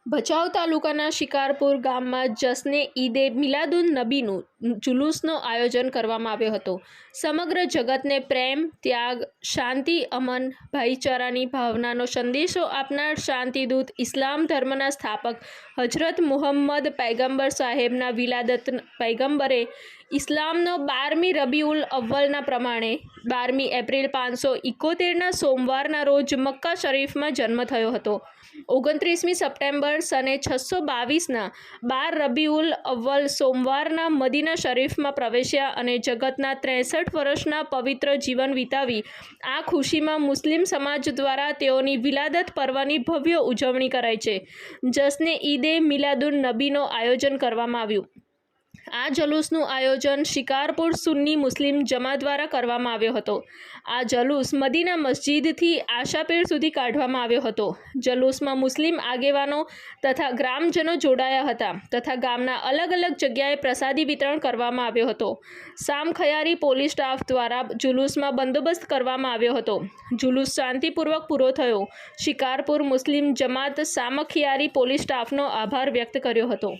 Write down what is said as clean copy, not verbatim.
ભચાઉ તાલુકાના શિકારપુર ગામમાં જશ્ને ઈદે મિલાદુન નબીનું જુલુસનું આયોજન કરવામાં આવ્યો હતો। સમગ્ર જગતને પ્રેમ, ત્યાગ, શાંતિ, અમન, ભાઈચારાની ભાવનાનો સંદેશો આપનાર શાંતિદૂત ઇસ્લામ ધર્મના સ્થાપક હજરત મુહમ્મદ પૈગંબર સાહેબના વિલાદત પૈગંબરે ઇસ્લામનો 12મી રબીઉલ અવ્વલના પ્રમાણે 12મી એપ્રિલ 571ના સોમવારના રોજ મક્કા શરીફમાં જન્મ થયો હતો। 29મી સપ્ટેમ્બર સને 622ના 12 રબીઉલ અવ્વલ સોમવારના મદીના શરીફમાં પ્રવેશ્યા અને જગતના 63 વર્ષના પવિત્ર જીવન વિતાવી આ ખુશીમાં મુસ્લિમ સમાજ દ્વારા તેઓની વિલાદત પર્વની ભવ્ય ઉજવણી કરાઈ છે। જશ્ને ઈદે મિલાદુન નબીનું આયોજન કરવામાં આવ્યું। આ જલુસનું આયોજન શિકારપુર સુન્ની મુસ્લિમ જમા દ્વારા કરવામાં આવ્યો હતો। આ જલુસ મદીના મસ્જિદથી આશાપીર સુધી કાઢવામાં આવ્યો હતો। જલુસમાં મુસ્લિમ આગેવાનો તથા ગ્રામજનો જોડાયા હતા તથા ગામના અલગ અલગ જગ્યાએ પ્રસાદી વિતરણ કરવામાં આવ્યો હતો। સામખિયારી પોલીસ સ્ટાફ દ્વારા જુલુસમાં બંદોબસ્ત કરવામાં આવ્યો હતો। જુલુસ શાંતિપૂર્વક પૂરો થયો। શિકારપુર મુસ્લિમ જમાત સામખિયારી પોલીસ સ્ટાફનો આભાર વ્યક્ત કર્યો હતો।